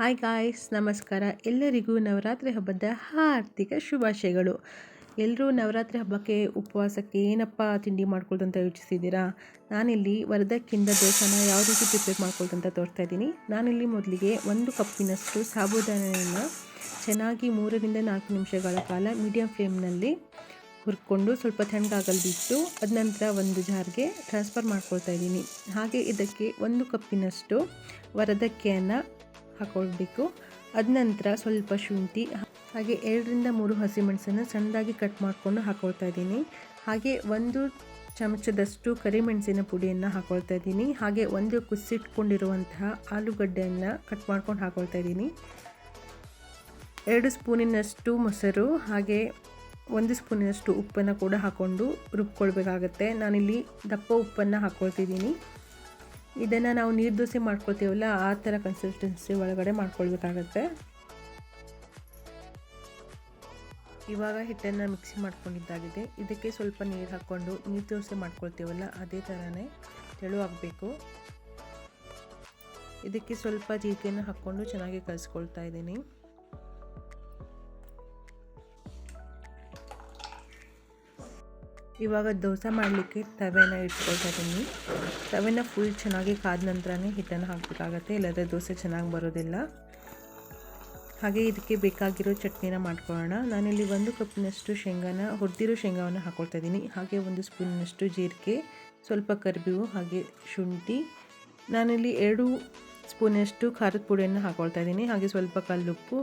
Hi guys, ನಮಸ್ಕಾರ. ಎಲ್ಲರಿಗೂ ನವರಾತ್ರಿ ಹಬ್ಬದ ಹಾರ್ದಿಕ ಶುಭಾಶಯಗಳು. ಎಲ್ಲರೂ ನವರಾತ್ರಿ ಹಬ್ಬಕ್ಕೆ ಉಪವಾಸಕ್ಕೆ ಏನಪ್ಪ ತಿಂಡಿ ಮಾಡ್ಕೊಳ್ತು ಅಂತ ಯೋಚಿಸಿದ್ದೀರಾ? ನಾನಿಲ್ಲಿ ವರದಕ್ಕಿಂದ ದೋಸೆನ ಯಾವ ರೀತಿ ಪ್ರಿಪೇರ್ ಮಾಡ್ಕೊಳ್ತು ಅಂತ ತೋರಿಸ್ತಾ ಇದ್ದೀನಿ. ನಾನಿಲ್ಲಿ ಮೊದಲಿಗೆ 1 ಕಪ್ಪಿನಷ್ಟು ಸಾಬೂದಾನೆಯನ್ನು ಚೆನ್ನಾಗಿ 3 ರಿಂದ 4 ನಿಮಿಷಗಳ ಕಾಲ ಮೀಡಿಯಂ ಫ್ಲೇಮ್ನಲ್ಲಿ ಹುರ್ಕೊಂಡು ಸ್ವಲ್ಪ ತಣ್ಣಗಾಗಲು ಬಿಟ್ಟು ಅದ ನಂತರ ಒಂದು ಜಾರ್ಗೆ ಟ್ರಾನ್ಸ್ಫರ್ ಮಾಡ್ಕೊಳ್ತಾ ಇದ್ದೀನಿ. ಹಾಗೆ ಇದಕ್ಕೆ 1 ಕಪ್ಪಿನಷ್ಟು ವರದಕ್ಕಿಯನ್ನು ಹಾಕ್ಕೊಳ್ಬೇಕು. ಅದ ನಂತರ ಸ್ವಲ್ಪ ಶುಂಠಿ ಹಾಗೆ 2 ರಿಂದ 3 ಹಸಿಮೆಣಸನ್ನು ಸಣ್ಣದಾಗಿ ಕಟ್ ಮಾಡಿಕೊಂಡು ಹಾಕ್ಕೊಳ್ತಾ ಇದ್ದೀನಿ. ಹಾಗೆ 1 ಚಮಚದಷ್ಟು ಕರಿಮೆಣಸಿನ ಪುಡಿಯನ್ನು ಹಾಕ್ಕೊಳ್ತಾ ಇದ್ದೀನಿ. ಹಾಗೆ 1 ಕುಸಿಟ್ಕೊಂಡಿರುವಂತಹ ಆಲೂಗಡ್ಡೆಯನ್ನು ಕಟ್ ಮಾಡ್ಕೊಂಡು ಹಾಕ್ಕೊಳ್ತಾ ಇದ್ದೀನಿ. 2 ಸ್ಪೂನಿನಷ್ಟು ಮೊಸರು ಹಾಗೆ 1 ಸ್ಪೂನಿನಷ್ಟು ಉಪ್ಪನ್ನು ಕೂಡ ಹಾಕ್ಕೊಂಡು ರುಬ್ಕೊಳ್ಬೇಕಾಗತ್ತೆ. ನಾನಿಲ್ಲಿ ದಪ್ಪ ಉಪ್ಪನ್ನು ಹಾಕ್ಕೊಳ್ತಿದ್ದೀನಿ. ಇದನ್ನು ನಾವು ನೀರು ದೋಸೆ ಮಾಡ್ಕೊಳ್ತೀವಲ್ಲ, ಆ ಥರ ಕನ್ಸಿಸ್ಟೆನ್ಸಿ ಒಳಗಡೆ ಮಾಡ್ಕೊಳ್ಬೇಕಾಗತ್ತೆ. ಇವಾಗ ಹಿಟ್ಟನ್ನು ಮಿಕ್ಸಿ ಮಾಡ್ಕೊಂಡಿದ್ದಾಗಿದೆ. ಇದಕ್ಕೆ ಸ್ವಲ್ಪ ನೀರು ಹಾಕ್ಕೊಂಡು ನೀರು ದೋಸೆ ಮಾಡ್ಕೊಳ್ತೀವಲ್ಲ, ಅದೇ ಥರನೇ ತೆಳು ಆಗಬೇಕು. ಇದಕ್ಕೆ ಸ್ವಲ್ಪ ಜೀರಿಗೆಯನ್ನು ಹಾಕ್ಕೊಂಡು ಚೆನ್ನಾಗಿ ಕಲಿಸ್ಕೊಳ್ತಾ ಇದ್ದೀನಿ. ಇವಾಗ ದೋಸೆ ಮಾಡಲಿಕ್ಕೆ ತವೆನ ಇಟ್ಕೊಳ್ತಾ ಇದ್ದೀನಿ. ತವೆನ ಫುಲ್ ಚೆನ್ನಾಗಿ ಕಾದ ನಂತರನೇ ಹಿಟ್ಟನ್ನು ಹಾಕಬೇಕಾಗತ್ತೆ, ಇಲ್ಲಾಂದರೆ ದೋಸೆ ಚೆನ್ನಾಗಿ ಬರೋದಿಲ್ಲ. ಹಾಗೆ ಇದಕ್ಕೆ ಬೇಕಾಗಿರೋ ಚಟ್ನಿನ ಮಾಡ್ಕೊಳ್ಳೋಣ. ನಾನಿಲ್ಲಿ 1 ಕಪ್ಪಿನಷ್ಟು ಹುರಿದಿರೋ ಶೇಂಗಾವನ್ನು ಹಾಕ್ಕೊಳ್ತಾ ಇದ್ದೀನಿ. ಹಾಗೆ 1 ಸ್ಪೂನಿನಷ್ಟು ಜೀರಿಗೆ, ಸ್ವಲ್ಪ ಕರಿಬೇವು ಹಾಗೆ ಶುಂಠಿ. ನಾನಿಲ್ಲಿ 2 ಸ್ಪೂನಷ್ಟು ಖಾರದ ಪುಡಿಯನ್ನು ಹಾಕ್ಕೊಳ್ತಾ ಇದ್ದೀನಿ. ಹಾಗೆ ಸ್ವಲ್ಪ ಕಲ್ಲುಪ್ಪು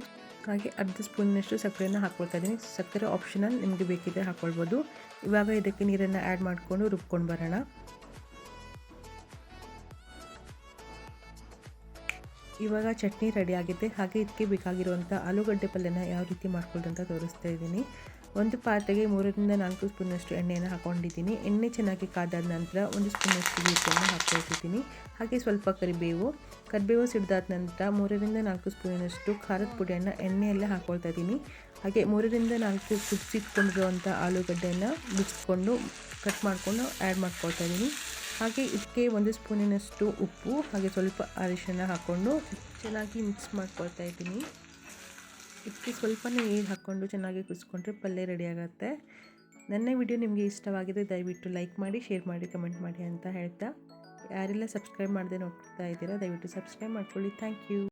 ಹಾಗೆ ಅರ್ಧ ಸ್ಪೂನಿನಷ್ಟು ಸಕ್ಕರೆಯನ್ನು ಹಾಕ್ಕೊಳ್ತಾ ಇದ್ದೀನಿ. ಸಕ್ಕರೆ ಆಪ್ಷನಲ್, ನಿಮಗೆ ಬೇಕಿದ್ದರೆ ಹಾಕ್ಕೊಳ್ಬೋದು. ಇವಾಗ ಇದಕ್ಕೆ ನೀರನ್ನು ಆ್ಯಡ್ ಮಾಡಿಕೊಂಡು ರುಬ್ಕೊಂಡು ಬರೋಣ. ಇವಾಗ ಚಟ್ನಿ ರೆಡಿ ಆಗಿದೆ. ಹಾಗೆ ಇದಕ್ಕೆ ಬೇಕಾಗಿರುವಂಥ ಆಲೂಗಡ್ಡೆ ಪಲ್ಯನ ಯಾವ ರೀತಿ ಮಾಡ್ಕೊಳ್ಳೋದು ಅಂತ ತೋರಿಸ್ತಾ ಇದ್ದೀನಿ. ಒಂದು ಪಾತ್ರೆಗೆ 3 ರಿಂದ 4 ಸ್ಪೂನಷ್ಟು ಎಣ್ಣೆಯನ್ನು ಹಾಕ್ಕೊಂಡಿದ್ದೀನಿ. ಎಣ್ಣೆ ಚೆನ್ನಾಗಿ ಕಾದಾದ ನಂತರ 1 ಸ್ಪೂನಷ್ಟು ಜೀರಿಗೆಯನ್ನು ಹಾಕ್ಕೊಳ್ತಿದ್ದೀನಿ. ಹಾಗೆ ಸ್ವಲ್ಪ ಕರಿಬೇವು ಸಿಡ್ದಾದ ನಂತರ 3 ರಿಂದ 4 ಸ್ಪೂನಿನಷ್ಟು ಖಾರದ ಪುಡಿಯನ್ನು ಎಣ್ಣೆಯಲ್ಲೇ ಹಾಕ್ಕೊಳ್ತಾ ಇದ್ದೀನಿ. ಹಾಗೆ 3 ರಿಂದ 4 ಕುದಿಸಿಟ್ಕೊಂಡಿರುವಂಥ ಆಲೂಗಡ್ಡೆಯನ್ನು ಬಿಡಿಸ್ಕೊಂಡು ಕಟ್ ಮಾಡಿಕೊಂಡು ಆ್ಯಡ್ ಮಾಡ್ಕೊಳ್ತಾ ಇದ್ದೀನಿ. ಹಾಗೆ ಇದಕ್ಕೆ 1 ಸ್ಪೂನಿನಷ್ಟು ಉಪ್ಪು ಹಾಗೆ ಸ್ವಲ್ಪ ಅರಿಶಿನ ಹಾಕ್ಕೊಂಡು ಚೆನ್ನಾಗಿ ಮಿಕ್ಸ್ ಮಾಡ್ಕೊಳ್ತಾ ಇದ್ದೀನಿ. ಇದಕ್ಕೆ ಸ್ವಲ್ಪ ನೀರು ಹಾಕ್ಕೊಂಡು ಚೆನ್ನಾಗಿ ಕುದಿಸ್ಕೊಂಡ್ರೆ ಪಲ್ಯ ರೆಡಿ ಆಗುತ್ತೆ. ನನ್ನ ವಿಡಿಯೋ ನಿಮಗೆ ಇಷ್ಟವಾಗಿದೆ ದಯವಿಟ್ಟು ಲೈಕ್ ಮಾಡಿ, ಶೇರ್ ಮಾಡಿ, ಕಮೆಂಟ್ ಮಾಡಿ ಅಂತ ಹೇಳ್ತಾ, ಯಾರೆಲ್ಲ ಸಬ್ಸ್ಕ್ರೈಬ್ ಮಾಡದೆ ನೋಡ್ತಾ ಇದ್ದೀರಾ ದಯವಿಟ್ಟು ಸಬ್ಸ್ಕ್ರೈಬ್ ಮಾಡ್ಕೊಳ್ಳಿ. Thank you.